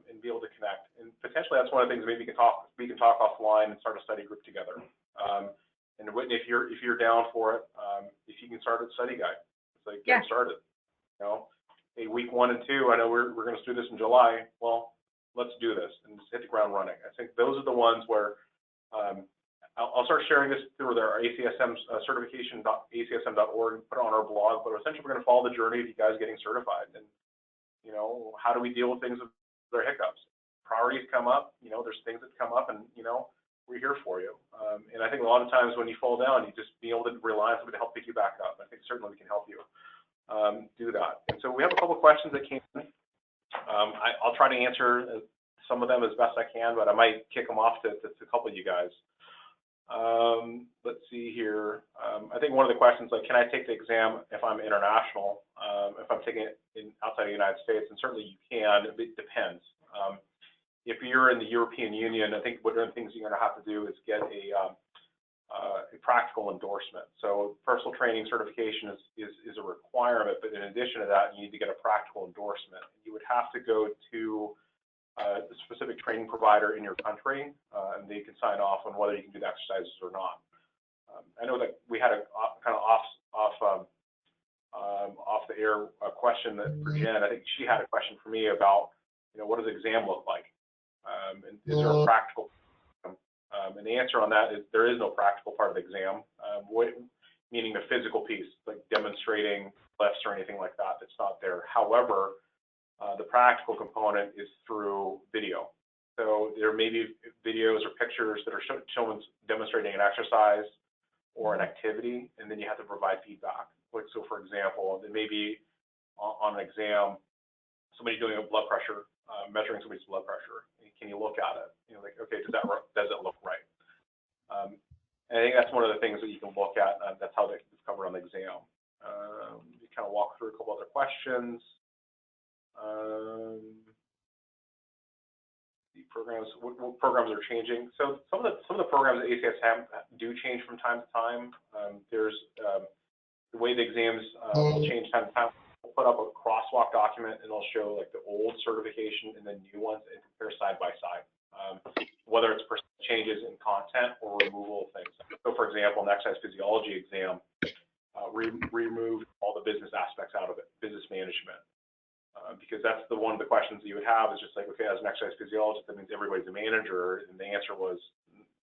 A: and be able to connect. And potentially that's one of the things maybe we can talk offline and start a study group together. And Whitney, if you're down for it, if you can start a study guide, it's like get started. You know, hey, week 1 and 2, I know we're going to do this in July. Well, let's do this and just hit the ground running. I think those are the ones where I'll start sharing this through our ACSM certification.acsm.org, put it on our blog, but essentially we're going to follow the journey of you guys getting certified. And, you know, how do we deal with things with their hiccups? Priorities come up, you know, there's things that come up, and, you know, we're here for you. And I think a lot of times when you fall down, you just be able to rely on somebody to help pick you back up. I think certainly we can help you do that. And so we have a couple of questions that came in. I'll try to answer some of them as best I can, but I might kick them off to a couple of you guys. Let's see here. I think one of the questions, like, can I take the exam if I'm international, if I'm taking it outside of the United States? And certainly you can. It depends. If you're in the European Union, I think one of the things you're going to have to do is get a practical endorsement. So personal training certification is a requirement, but in addition to that, you need to get a practical endorsement. You would have to go to a specific training provider in your country, and they can sign off on whether you can do the exercises or not. I know that we had a kind of off the air question that for Jen. I think she had a question for me about, what does the exam look like? And is there a practical? And the answer on that is there is no practical part of the exam, meaning the physical piece, like demonstrating lifts or anything like that. That's not there. However, the practical component is through video. So there may be videos or pictures that are showing demonstrating an exercise or an activity, and then you have to provide feedback. Like, so for example, there may be on an exam, somebody doing a blood pressure, measuring somebody's blood pressure. Can you look at it? Like, okay, does it look right? I think that's one of the things that you can look at. That's how it's covered on the exam. You kind of walk through a couple other questions. The programs, what programs are changing? So some of the programs at ACSM do change from time to time. There's the way the exams will change time to time. We'll put up a crosswalk document, and it'll show like the old certification and the new ones, and compare side by side, whether it's changes in content or removal of things. So, for example, an exercise physiology exam removed all the business aspects out of it, business management. Because that's one of the questions that you would have is just like, okay, as an exercise physiologist, that means everybody's a manager, and the answer was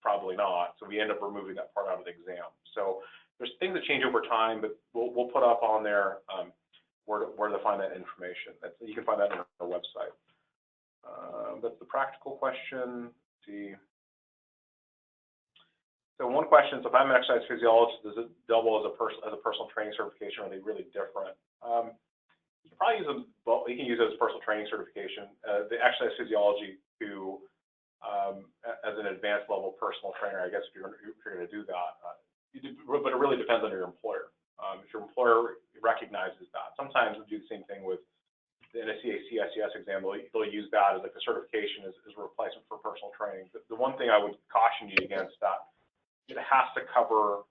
A: probably not. So we end up removing that part out of the exam. So there's things that change over time, but we'll put up on there where to find that information. You can find that on our website. That's the practical question. Let's see. So one question is, if I'm an exercise physiologist, does it double as a personal training certification? Or are they really different? You can probably use them both. You can use it as personal training certification. The exercise physiology to as an advanced level personal trainer, I guess, if you're going to do that. But it really depends on your employer. If your employer recognizes that, sometimes we do the same thing with the NSCA CSCS exam. They'll use that as like the certification as a replacement for personal training. But the one thing I would caution you against that it has to cover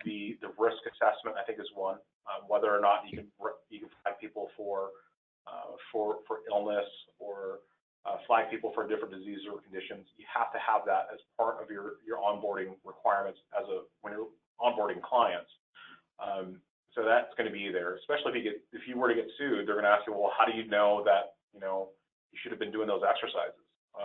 A: the risk assessment. I think is one, whether or not you can flag people for illness or flag people for different diseases or conditions. You have to have that as part of your onboarding requirements when you're onboarding clients. So that's going to be there, especially if you were to get sued, they're going to ask you, well, how do you know that you should have been doing those exercises,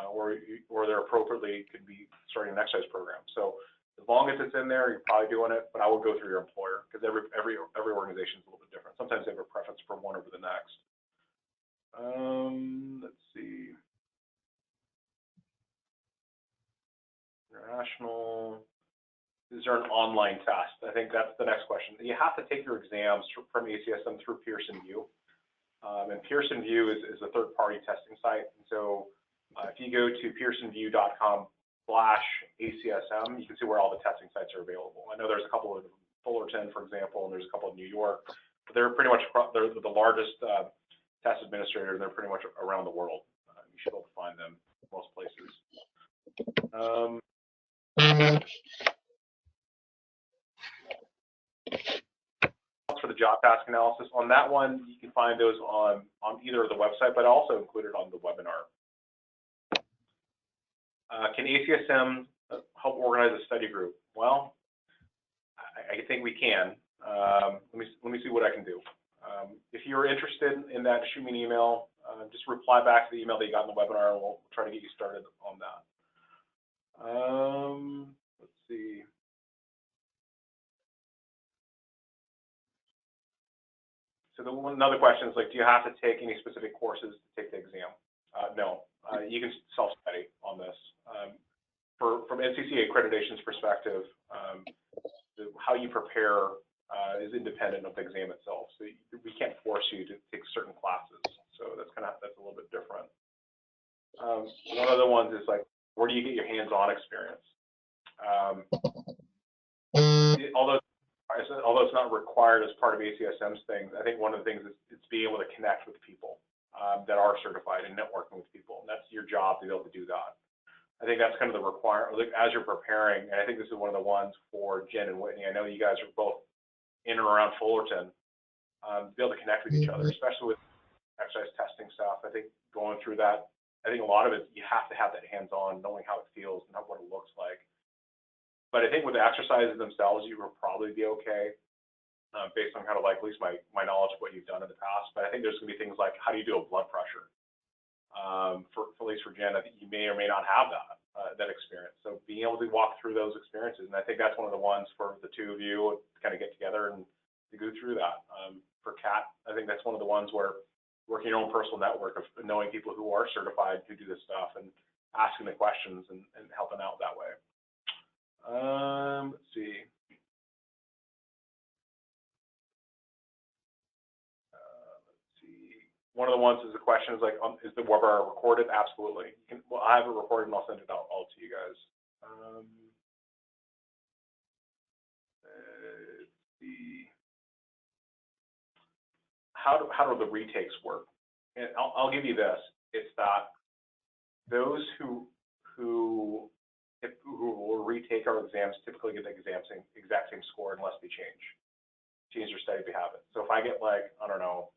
A: or they're appropriately could be starting an exercise program. So as long as it's in there, you're probably doing it. But I would go through your employer because every organization is a little bit different. Sometimes they have a preference for one over the next. Let's see. International. Is there an online test? I think that's the next question. You have to take your exams from ACSM through Pearson VUE. And Pearson VUE is a third-party testing site. And so if you go to pearsonvue.com/ACSM, you can see where all the testing sites are available. I know there's a couple of Fullerton, for example, and there's a couple in New York. But they're pretty much the largest test administrator, and they're pretty much around the world. You should be able to find them in most places. For the job task analysis, on that one, you can find those on either the website, but also included on the webinar. Can ACSM help organize a study group? Well, I think we can. Let me see what I can do. If you're interested in that, shoot me an email. Just reply back to the email that you got in the webinar, and we'll try to get you started on that. Let's see. So another question is like, do you have to take any specific courses to take the exam? No, you can self-study on this. From NCCA accreditation's perspective, how you prepare is independent of the exam itself. So we can't force you to take certain classes. So that's a little bit different. One of the ones is like, where do you get your hands-on experience? Although it's not required as part of ACSM's thing, I think one of the things is it's being able to connect with people that are certified and networking with people. And that's your job to be able to do that. I think that's kind of the requirement, like, as you're preparing, and I think this is one of the ones for Jen and Whitney. I know you guys are both in and around Fullerton, to be able to connect with each other, especially with exercise testing stuff. I think going through that, I think a lot of it, you have to have that hands-on, knowing how it feels and what it looks like. But I think with the exercises themselves, you will probably be okay, based on kind of like at least my knowledge of what you've done in the past. But I think there's going to be things like, how do you do a blood pressure? For at least for Jen, I think you may or may not have that experience. So being able to walk through those experiences, and I think that's one of the ones for the two of you to kind of get together and to go through that. For Kat, I think that's one of the ones where working your own personal network of knowing people who are certified who do this stuff and asking the questions and helping out that way. Let's see. One of the ones is the question is like, is the webinar recorded? Absolutely. Well, I have it recorded and I'll send it out all to you guys. Let's see. How do the retakes work? And I'll give you this. It's that those who will retake our exams typically get the exact same score unless they change their study habit. So if I get like, I don't know,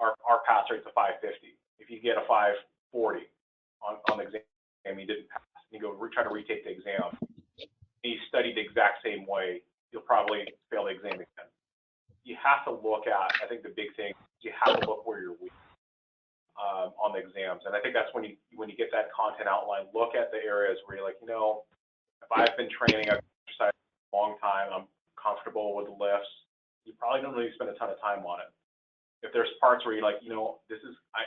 A: our pass rate's a 550. If you get a 540 on the exam, you didn't pass, and you go try to retake the exam, and you studied the exact same way, you'll probably fail the exam again. You have to look at, I think the big thing, you have to look where you're weak on the exams. And I think that's when you get that content outline, look at the areas where you're like, you know, if I've been training exercise for a long time, I'm comfortable with the lifts, you probably don't really spend a ton of time on it. If there's parts where you're like, you know,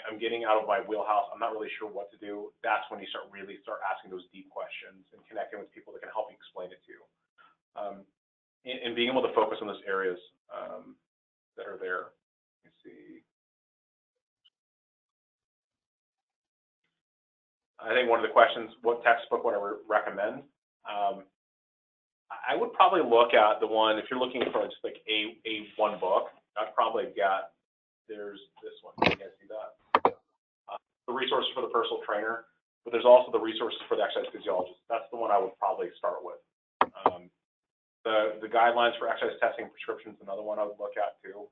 A: I'm getting out of my wheelhouse, I'm not really sure what to do, that's when you really start asking those deep questions and connecting with people that can help you explain it to you. And being able to focus on those areas that are there. Let's see. I think one of the questions, what textbook would I recommend? I would probably look at the one, if you're looking for just like a one book, I'd probably get, there's this one, you guys see that? The resources for the personal trainer, but there's also the resources for the exercise physiologist. That's the one I would probably start with. The guidelines for exercise testing and prescriptions, another one I would look at too.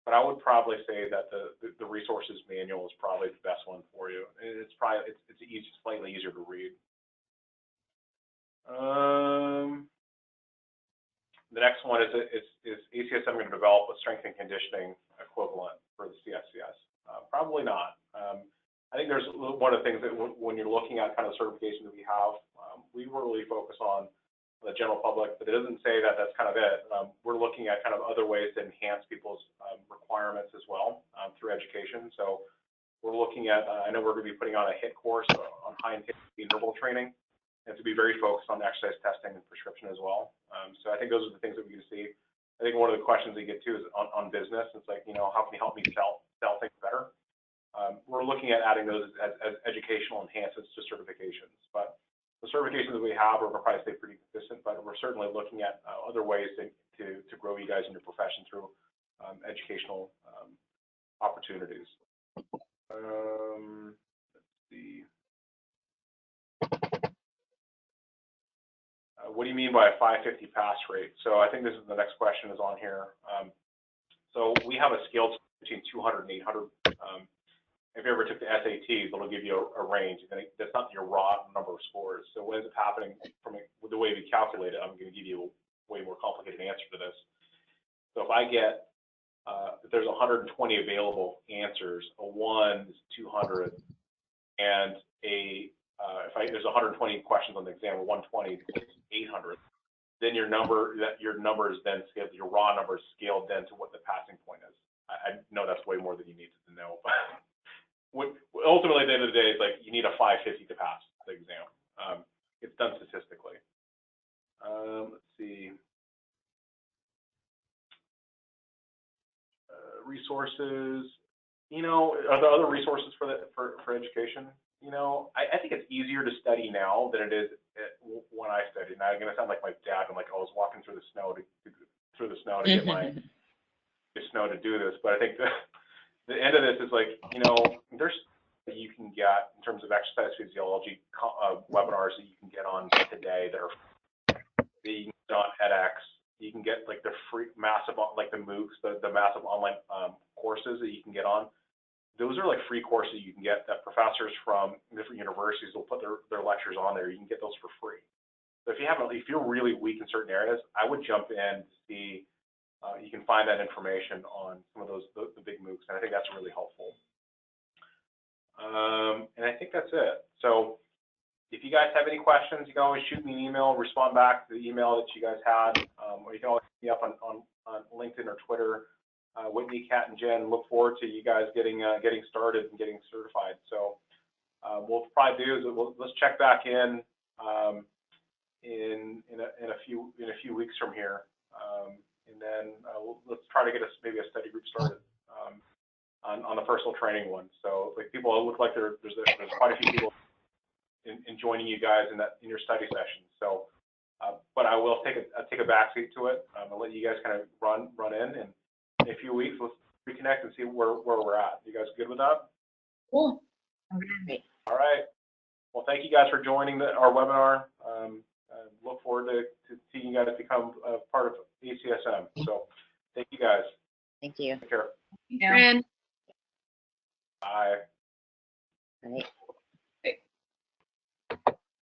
A: But I would probably say that the resources manual is probably the best one for you. It's slightly easier to read. The next one is ACSM going to develop a strength and conditioning equivalent for the CSCS? Probably not. I think there's one of the things that when you're looking at kind of certification that we have, we really focus on the general public, but it doesn't say that that's kind of it. We're looking at kind of other ways to enhance people's requirements as well through education. So we're looking at, I know we're going to be putting on a HIT course on high intensity interval training, and to be very focused on exercise testing and prescription as well. So I think those are the things that we can see. I think one of the questions we get too is on business. It's like, you know, how can you help me sell things better? We're looking at adding those as educational enhancements to certifications. But the certifications that we have are going to probably stay pretty consistent, but we're certainly looking at other ways to grow you guys in your profession through educational opportunities. Let's see. What do you mean by a 550 pass rate? So I think this is the next question is on here. So we have a scale between 200 and 800. If you ever took the SATs, it'll give you a range. That's not your raw number of scores. So what ends up happening with the way we calculate it, I'm going to give you a way more complicated answer to this. So if I get, if there's 120 available answers, a 1 is 200, and there's 120 questions on the exam, a 120 is 800. Then your number is then scaled, your raw number is scaled then to what the passing point is. I know that's way more than you need to know, but ultimately at the end of the day, it's like you need a 550 to pass the exam. It's done statistically. Let's see. Resources. You know, are there other resources for education? You know, I think it's easier to study now than it is when I studied. Now I'm gonna sound like my dad, and like I was walking through the snow to get my snow to do this. But I think the end of this is like, you know, there's that you can get in terms of exercise physiology webinars that you can get on today that are you can get on edX. You can get like the free massive, like the MOOCs, the massive online courses that you can get on. Those are like free courses you can get that professors from different universities will put their lectures on there. You can get those for free. So if you're really weak in certain areas, I would jump in to see. You can find that information on some of those the big MOOCs, and I think that's really helpful. And I think that's it. So if you guys have any questions, you can always shoot me an email, respond back to the email that you guys had, or you can always hit me up on LinkedIn or Twitter. Whitney, Kat, and Jen, look forward to you guys getting started and getting certified. So what we'll probably do is let's check back in a few weeks from here, and then let's try to get maybe a study group started on the personal training one. So like people look like there's quite a few people in joining you guys in your study sessions. So, but I will take a backseat to it. I'll let you guys kind of run in, and in a few weeks let's reconnect and see where we're at. You guys good with that?
B: Cool.
D: Great.
A: All right. Well, thank you guys for joining our webinar. Look forward to seeing you guys become a part of ACSM. So, thank you guys.
D: Thank you.
A: Take care.
C: Yeah.
A: Bye.
D: All right.